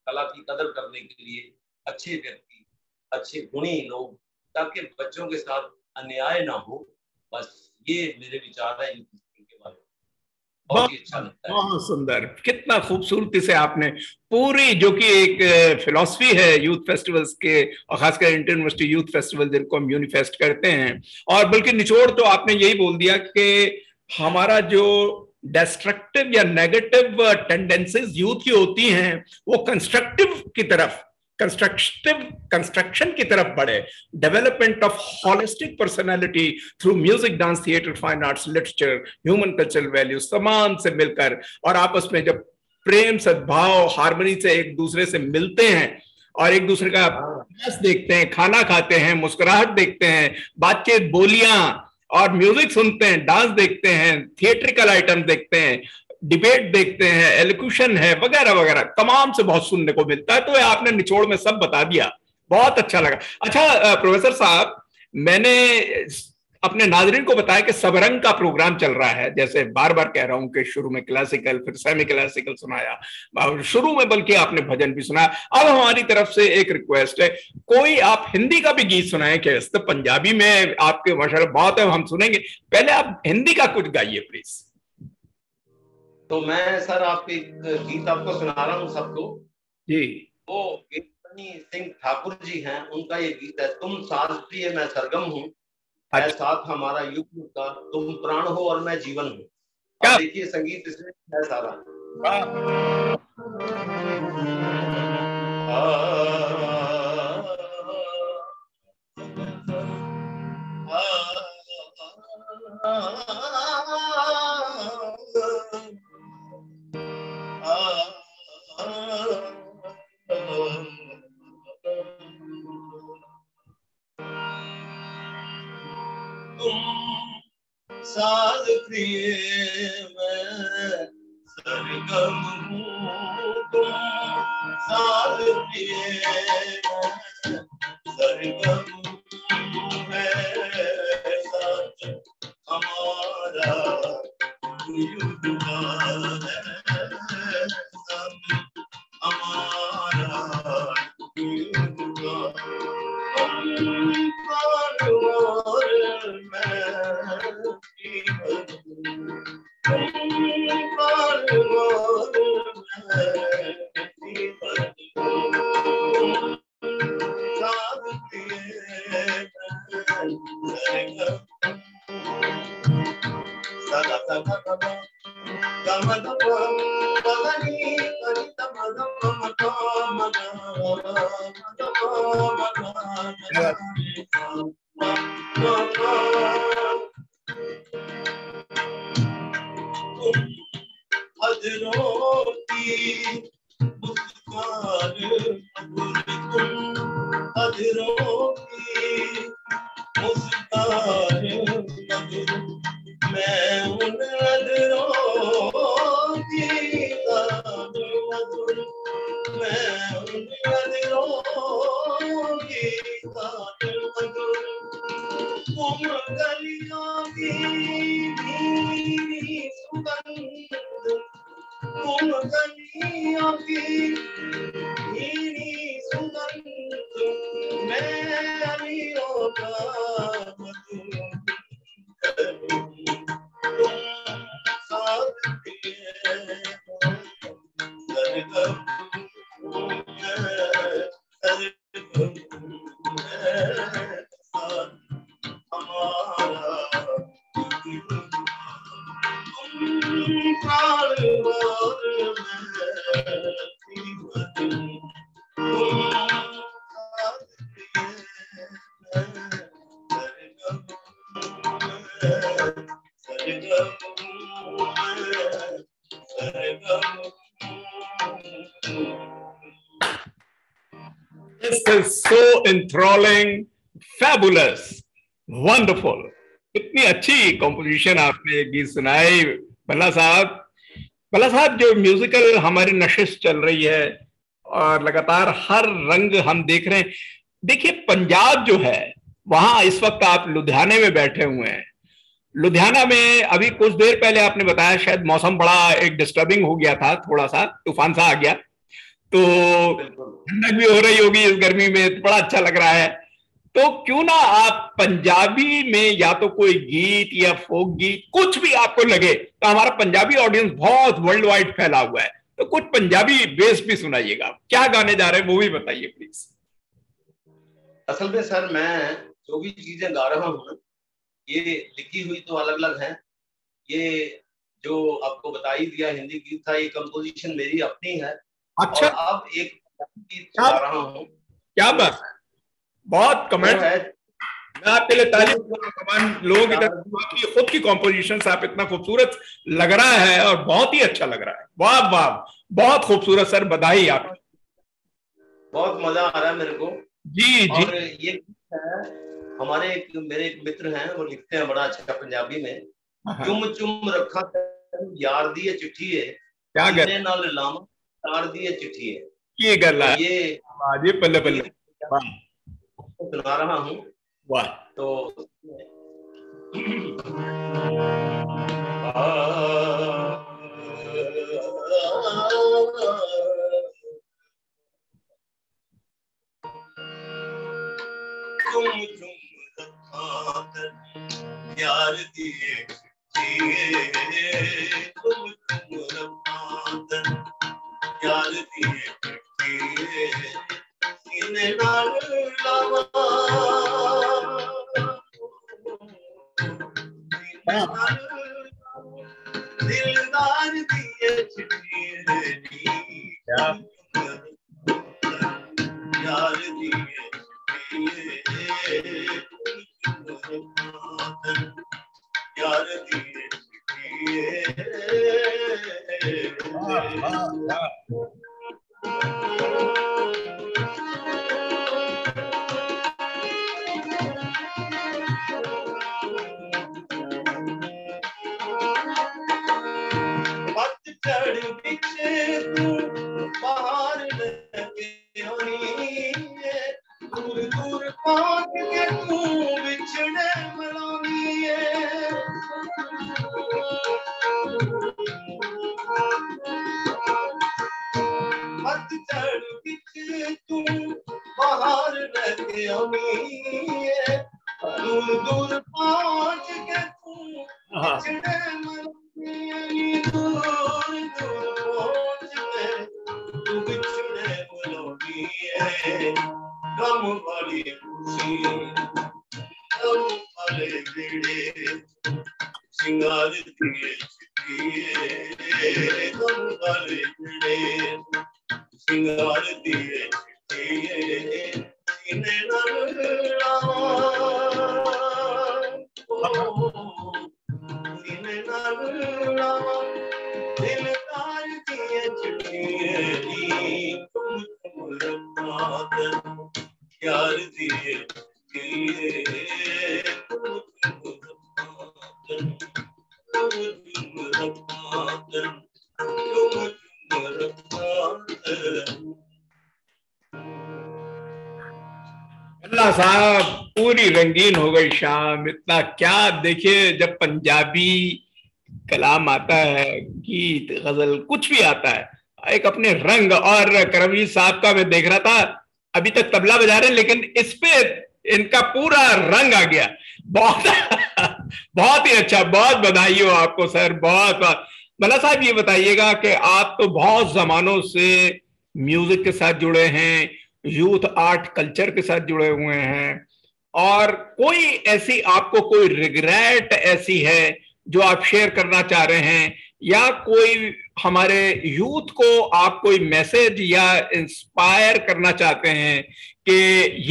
Speaker 3: कला की कदर करने के लिए अच्छे व्यक्ति, अच्छे गुणी लोग, ताकि बच्चों के साथ अन्याय ना हो। बस ये मेरे विचार है इनके बारे में। बहुत ही अच्छा लगता है।
Speaker 2: बहुत सुंदर, कितना खूबसूरती से आपने पूरी, जो कि एक फिलॉसफी है यूथ फेस्टिवल्स के, और खासकर इंटर यूनिवर्सिटी यूथ फेस्टिवल जिनको हम यूनिफेस्ट करते हैं, और बल्कि निचोड़ तो आपने यही बोल दिया कि हमारा जो डिस्ट्रक्टिव या नेगेटिव टेंडेंसीज यूथ की होती हैं वो कंस्ट्रक्शन की तरफ बढ़े। Development of holistic personality through music, dance, theatre, fine arts, literature, human cultural values समान से मिलकर, और आपस में जब प्रेम, सद्भाव, हार्मनी से एक दूसरे से मिलते हैं और एक दूसरे का देखते हैं, खाना खाते हैं, मुस्कुराहट देखते हैं, बातचीत, बोलियां और म्यूजिक सुनते हैं, डांस देखते हैं, थिएट्रिकल आइटम देखते हैं, डिबेट देखते हैं, एलोक्यूशन है, वगैरह वगैरह, तमाम से बहुत सुनने को मिलता है। तो आपने निचोड़ में सब बता दिया, बहुत अच्छा लगा। अच्छा प्रोफेसर साहब, मैंने अपने नाजरीन को बताया कि सबरंग का प्रोग्राम चल रहा है, जैसे बार बार कह रहा हूं कि शुरू में क्लासिकल, फिर सेमी क्लासिकल सुनाया, शुरू में बल्कि आपने भजन भी सुनाया। अब हमारी तरफ से एक रिक्वेस्ट है, कोई आप हिंदी का भी गीत सुनाएं। क्या तो पंजाबी में आपके माशाल्लाह बहुत है, हम सुनेंगे, पहले आप हिंदी का कुछ गाइए प्लीज।
Speaker 3: तो मैं सर आपके एक गीत आपको सुना रहा हूँ सबको
Speaker 2: जी।
Speaker 3: वो सिंह ठाकुर जी हैं, उनका ये गीत है, तुम साज प्रिय मैं सरगम हूँ, है साथ हमारा युग का, तुम प्राण हो और मैं जीवन हूँ। अब देखिए संगीत इसमें है सारा। साज प्रिय मैं सरगम हूँ, तुम साज प्रिय मैं सरगम है, साथ हमारा युग हमारा युग
Speaker 2: This is so enthralling, fabulous, wonderful. इतनी अच्छी कॉम्पोजिशन आपने गीत सुनाई भल्ला साहब। भल्ला साहब, जो म्यूजिकल हमारी नशिश चल रही है और लगातार हर रंग हम देख रहे हैं। देखिए पंजाब जो है, वहां इस वक्त आप लुधियाने में बैठे हुए हैं। लुधियाना में अभी कुछ देर पहले आपने बताया शायद मौसम बड़ा एक डिस्टर्बिंग हो गया था, थोड़ा सा तूफान सा आ गया, तो ठंडक भी हो रही होगी इस गर्मी में, बड़ा अच्छा लग रहा है। तो क्यों ना आप पंजाबी में या तो कोई गीत या फोक गीत, कुछ भी आपको लगे, तो हमारा पंजाबी ऑडियंस बहुत वर्ल्ड वाइड फैला हुआ है, तो कुछ पंजाबी बेस भी सुनाइएगा। क्या गाने जा रहे हैं वो भी बताइए प्लीज।
Speaker 3: असल में सर मैं जो भी चीजें गा रहा हूँ ये लिखी हुई तो अलग अलग है। ये जो आपको बता ही दिया हिंदी गीत था, ये कंपोजिशन मेरी अपनी है।
Speaker 2: अच्छा।
Speaker 3: और अब एक गीत गा रहा हूँ।
Speaker 2: क्या बात है, बहुत कमेंट है, मैं आपके लिए तारीफ करूंगा। लोग इधर आपकी खुद की कॉम्पोजिशन से आप इतना खूबसूरत लग रहा है और बहुत ही अच्छा लग रहा है। वाह वाह, बहुत खूबसूरत सर, बधाई आप।
Speaker 3: बहुत मजा आ रहा है मेरे को।
Speaker 2: जी जी।
Speaker 3: और ये है हमारे मेरे एक मित्र हैं, वो लिखते हैं बड़ा अच्छा पंजाबी में। चुम चुम रखा यार दी चिट्ठी है
Speaker 2: क्या कर
Speaker 3: इन्हें नाल लामा तार दी चिट्ठी है।
Speaker 2: ये गल है,
Speaker 3: ये
Speaker 2: बल्ले बल्ले, वाह
Speaker 3: सुना रहा हूँ।
Speaker 2: वाह।
Speaker 3: तो यार दिए तुम यार दिए इन्हें नाल लावा दिलदार दिए चिट्ठी यार दिए यार दिए चढ़ पीछे तू बाहर लगे दूर दूर पहुंच के तू बिछड़े मनानी मत चढ़ पीछे तू बाहर लगे दूर दूर पहुंच के तू बिछड़े मनानी दूर दूर पहुंच के तू बिछड़े मनानी गम वाली खुशी गम वाले बेड़े सिंगार दिए गम वाले बेड़े सिंगार दिए इन्हें नलड़ावा दिलदार दिए यार दिए
Speaker 2: अल्लाह साहब, पूरी रंगीन हो गई शाम। इतना क्या, देखिए जब पंजाबी कलाम आता है, गीत गजल कुछ भी आता है, एक अपने रंग। और करमवीर साहब का मैं देख रहा था, अभी तक तबला बजा रहे हैं, लेकिन इस पे इनका पूरा रंग आ गया। बहुत बहुत ही अच्छा, बहुत बधाई हो आपको सर, बहुत बहुत। भल्ला साहब ये बताइएगा कि आप तो बहुत जमानों से म्यूजिक के साथ जुड़े हैं, यूथ आर्ट कल्चर के साथ जुड़े हुए हैं, और कोई ऐसी आपको कोई रिग्रेट ऐसी है जो आप शेयर करना चाह रहे हैं, या कोई हमारे यूथ को आप कोई मैसेज या इंस्पायर करना चाहते हैं कि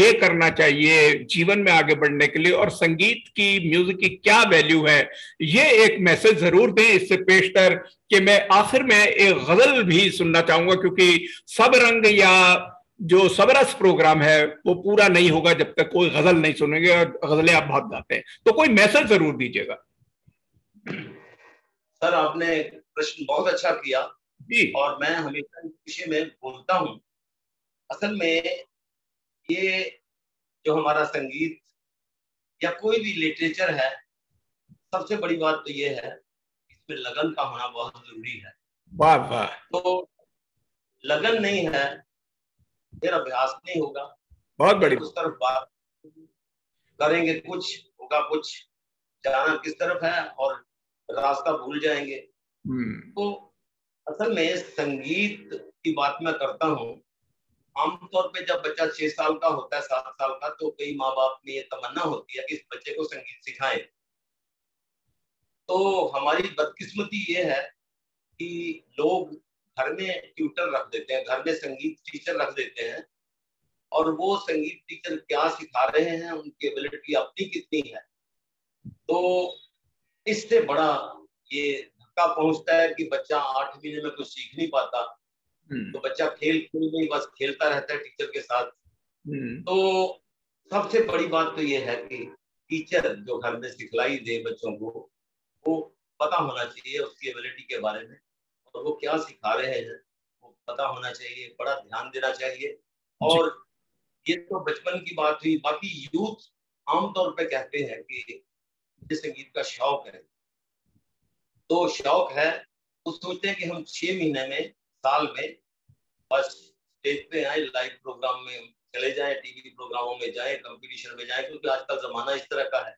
Speaker 2: ये करना चाहिए जीवन में आगे बढ़ने के लिए, और संगीत की, म्यूजिक की क्या वैल्यू है, ये एक मैसेज जरूर दें। इससे पेशतर कि मैं आखिर में एक गजल भी सुनना चाहूंगा, क्योंकि सब रंग या जो सबरस प्रोग्राम है वो पूरा नहीं होगा जब तक कोई गजल नहीं सुनेंगे, और गजलें आप बहुत गाते हैं, तो कोई मैसेज जरूर दीजिएगा।
Speaker 3: सर आपने प्रश्न बहुत अच्छा किया
Speaker 2: जी।
Speaker 3: और मैं हमेशा इस विषय में बोलता हूँ। असल में ये जो हमारा संगीत या कोई भी लिटरेचर है, सबसे बड़ी बात तो ये है इसमें लगन का होना बहुत जरूरी है।
Speaker 2: वाह वाह।
Speaker 3: तो लगन नहीं है फिर अभ्यास नहीं होगा।
Speaker 2: बहुत बड़ी।
Speaker 3: उस तरफ बात करेंगे कुछ होगा कुछ, जाना किस तरफ है और रास्ता भूल जाएंगे। तो असल में संगीत की बात मैं करता हूँ। आमतौर पे जब बच्चा 6 साल का होता है, 7 साल का, तो कई माँ बाप में ये तमन्ना होती है कि इस बच्चे को संगीत सिखाएं। तो हमारी बदकिस्मती ये है कि लोग घर में ट्यूटर रख देते हैं, घर में संगीत टीचर रख देते हैं, और वो संगीत टीचर क्या सिखा रहे हैं, उनकी एबिलिटी अपनी कितनी है, तो इससे बड़ा ये धक्का पहुंचता है कि बच्चा 8 महीने में कुछ सीख नहीं पाता। तो बच्चा खेल खेल में बस खेलता रहता है टीचर के साथ। तो सबसे बड़ी बात तो ये है कि टीचर जो घर में सिखलाई दे बच्चों को, वो पता होना चाहिए उसकी एबिलिटी के बारे में, और वो क्या सिखा रहे हैं वो पता होना चाहिए, बड़ा ध्यान देना चाहिए। और ये तो बचपन की बात हुई। बाकी यूथ आमतौर पे कहते हैं कि मुझे संगीत का शौक है, तो शौक है, वो सोचते हैं कि हम 6 महीने में, साल में बस स्टेज पे आए, लाइव प्रोग्राम में चले जाएं, टीवी प्रोग्रामों में जाएं, कंपटीशन में जाएं, क्योंकि आजकल जमाना इस तरह का है।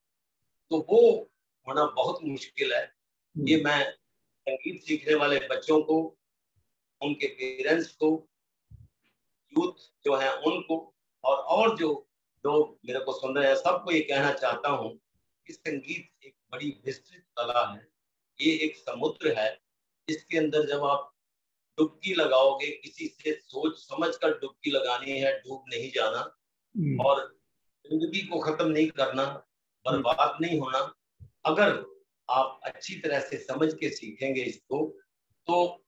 Speaker 3: तो वो होना बहुत मुश्किल है। ये मैं संगीत सीखने वाले बच्चों को, उनके पेरेंट्स को, यूथ जो है उनको, और जो लोग मेरे को सुन रहे हैं सबको ये कहना चाहता हूँ कि संगीत एक बड़ी विस्तृत कला है। ये एक समुद्र है, इसके अंदर जब आप डुबकी लगाओगे, किसी से सोच समझ कर डुबकी लगानी है, डूब नहीं जाना, और जिंदगी को खत्म नहीं करना, बर्बाद नहीं होना। अगर आप अच्छी तरह से समझ के सीखेंगे इसको, तो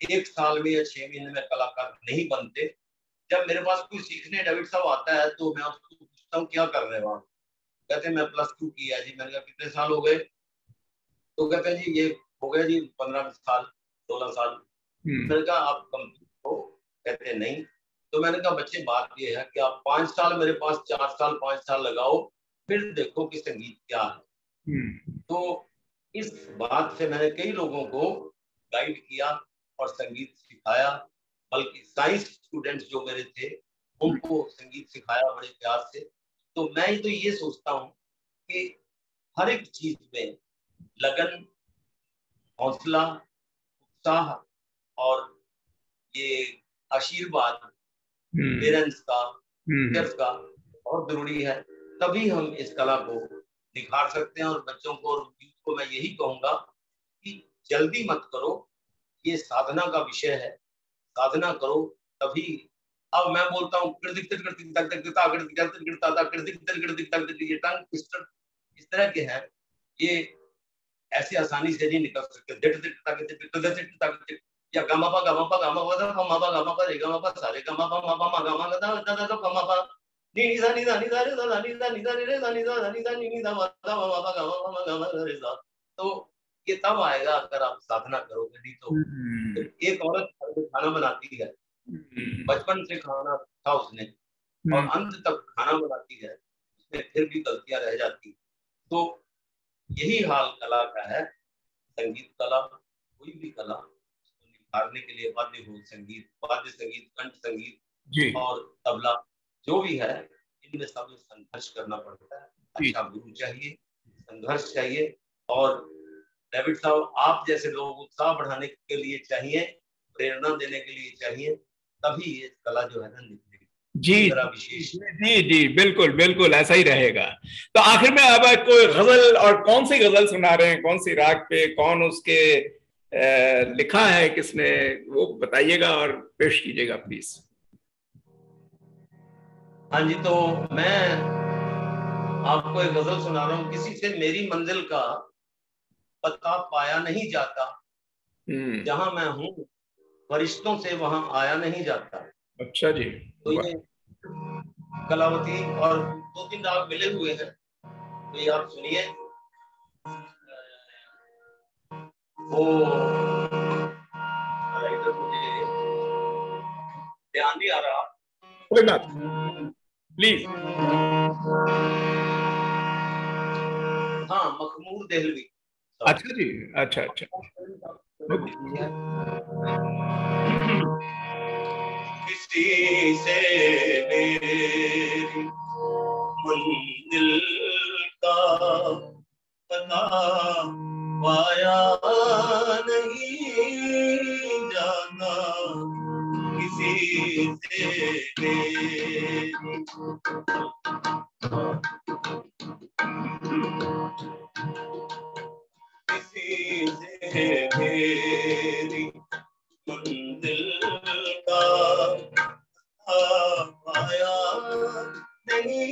Speaker 3: 1 साल में या 6 महीने में कलाकार नहीं बनते। जब मेरे पास कोई सीखने डेविड साहब आता है तो मैं उसको पूछता हूँ क्या कर रहे हैं वहां, कहते हैं मैं +2 किया जी। मैंने कहा कितने साल हो गए, तो कहते हैं जी ये हो गया जी 15 साल 16 साल। मैंने कहा आप कंप्लीट हो, कहते हैं नहीं। तो मैंने कहा बच्चे बात ये है कि आप 5 साल मेरे पास, 4 साल 5 साल लगाओ, फिर देखो कि संगीत क्या है। तो इस बात से मैंने कई लोगों को गाइड किया और संगीत सिखाया, बल्कि साइंस स्टूडेंट्स जो मेरे थे उनको संगीत सिखाया बड़े प्यार से। तो मैं तो ये सोचता हूँ कि हर एक चीज में लगन, हौसला, उत्साह और ये आशीर्वाद पेरेंट्स का, टीचर्स का बहुत जरूरी है। तभी हम इस कला को निखार सकते हैं। और बच्चों को और यूथ को मैं यही कहूंगा कि जल्दी मत करो, ये साधना का विषय है, साधना करो तभी। अब मैं बोलता हूँ इस तरह के हैं, ये ऐसे आसानी से नहीं निकल सकते। या गमापा गमापा गमापा दा गमापा गमापा रे गमापा सारे गमापा मापा गमा गदा दा दा गमापा नी नी दा नी दा नी दा रे दा नी दा नी दा रे दा नी दा नी दा नी दा दा मापा गमा गमा रे दा। तो ये तब आएगा अगर आप साधना करोगे। नहीं तो एक औरत खाना बनाती है, बचपन से खाना था उसने और अंत तक खाना बनाती है, उसमें फिर भी गलतियां रह जाती। तो यही हाल कला का है। संगीत कला, कोई भी कला निखारने के लिए वाद्य हो संगीत, वाद्य संगीत, कंठ संगीत और तबला जो भी है, इनमें सब संघर्ष करना पड़ता है। अच्छा गुरु चाहिए, संघर्ष चाहिए, और डेविड साहब आप जैसे लोग उत्साह बढ़ाने के लिए चाहिए, प्रेरणा देने के लिए चाहिए, तभी ये कला जो है ना निखरेगी।
Speaker 2: जी, बिल्कुल बिल्कुल ऐसा ही रहेगा। तो आखिर में अब कोई गजल, और कौन सी गजल सुना रहे हैं, कौन सी राग पे, कौन उसके लिखा है, किसने, वो बताइएगा और पेश कीजिएगा प्लीज।
Speaker 3: हाँ जी, तो मैं आपको एक गजल सुना रहा हूँ। किसी से मेरी मंजिल का पता पाया नहीं जाता, जहां मैं हूँ फरिश्तों से वहां आया नहीं जाता।
Speaker 2: अच्छा जी।
Speaker 3: तो ये कलावती और 2-3 राग मिले हुए हैं, तो ये आप सुनिए। वो राइटर मुझे ध्यान नहीं आ रहा,
Speaker 2: कोई बात प्लीज।
Speaker 3: हाँ, मखमूर देहलवी।
Speaker 2: अच्छा जी, अच्छा अच्छा।
Speaker 3: किसी से मेरी मंजिल का पता पाया नहीं जाता, किसी से मेरी मंजिल का पाया नहीं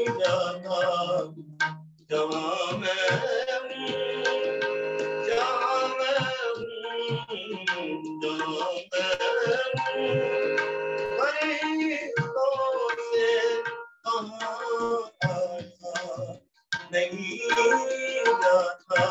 Speaker 3: जाता, जहाँ मैं नहीं जाता,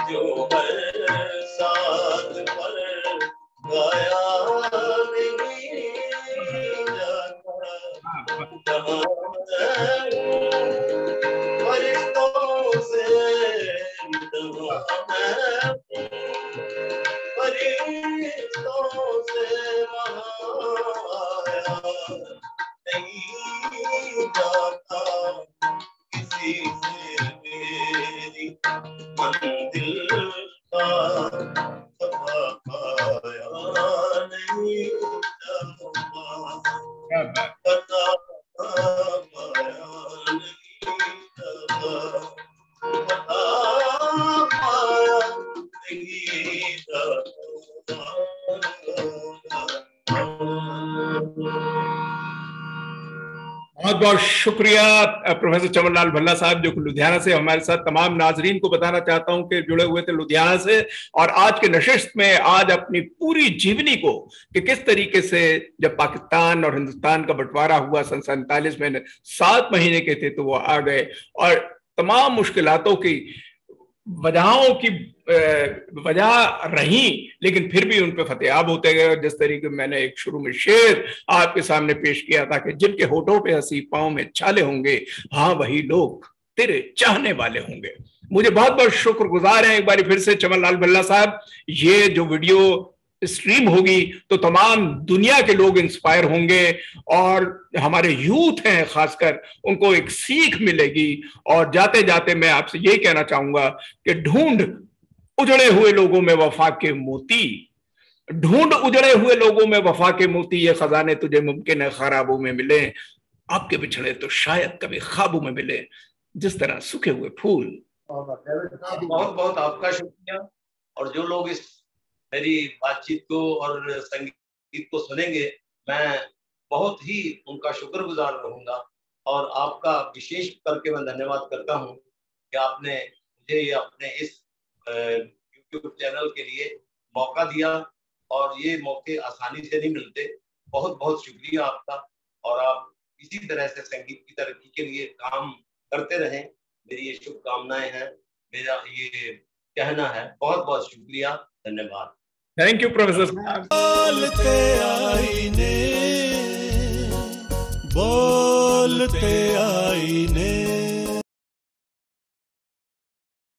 Speaker 3: जो साथ पर गाया नहीं जाता, फरिश्तों से महाया नहीं जाता, किसी से मेरी मंदिर का पता पाया नहीं जाता, पता पाया नहीं जाता, पता पाया नहीं जाता।
Speaker 2: बहुत बहुत शुक्रिया प्रोफेसर चमनलाल भल्ला साहब, जो लुधियाना से हमारे साथ। तमाम नाजरीन को बताना चाहता हूं कि जुड़े हुए थे लुधियाना से, और आज के नशिस्त में आज अपनी पूरी जीवनी को कि किस तरीके से जब पाकिस्तान और हिंदुस्तान का बंटवारा हुआ सन 47 में 7 महीने के थे तो वो आ गए, और तमाम मुश्किलातों की वजहों की वजह रही, लेकिन फिर भी उन पे फतेहाब होते गए। जिस तरीके मैंने एक शुरू में शेर आपके सामने पेश किया था कि जिनके होठों पे हंसी पांव में छाले होंगे, हाँ वही लोग तेरे चाहने वाले होंगे। मुझे बहुत बहुत शुक्रगुजार हैं एक बार फिर से चमनलाल भल्ला साहब। ये जो वीडियो स्ट्रीम होगी तो तमाम दुनिया के लोग इंस्पायर होंगे, और हमारे यूथ हैं खासकर, उनको एक सीख मिलेगी। और जाते जाते मैं आपसे यही कहना चाहूंगा कि ढूंढ उजड़े हुए लोगों में वफा के मोती, ढूंढ उजड़े हुए लोगों में वफा के मोती, ये खजाने तुझे मुमकिन है खराबों में मिले, आपके बिछड़े तो शायद कभी ख्वाबों में मिले, जिस तरह सूखे हुए फूल।
Speaker 3: बहुत बहुत आपका शुक्रिया। और जो लोग इस मेरी बातचीत को और संगीत को सुनेंगे, मैं बहुत ही उनका शुक्रगुजार रहूंगा। और आपका विशेष करके मैं धन्यवाद करता हूं कि आपने मुझे ये अपने इस YouTube चैनल के लिए मौका दिया, और ये मौके आसानी से नहीं मिलते। बहुत बहुत शुक्रिया आपका, और आप इसी तरह से संगीत की तरक्की के लिए काम करते रहें, मेरी ये शुभकामनाएं हैं, मेरा ये कहना है। बहुत बहुत शुक्रिया, धन्यवाद।
Speaker 2: थैंक यू प्रोफेसर साहब।
Speaker 1: बोलते आईने, बोलते आईने।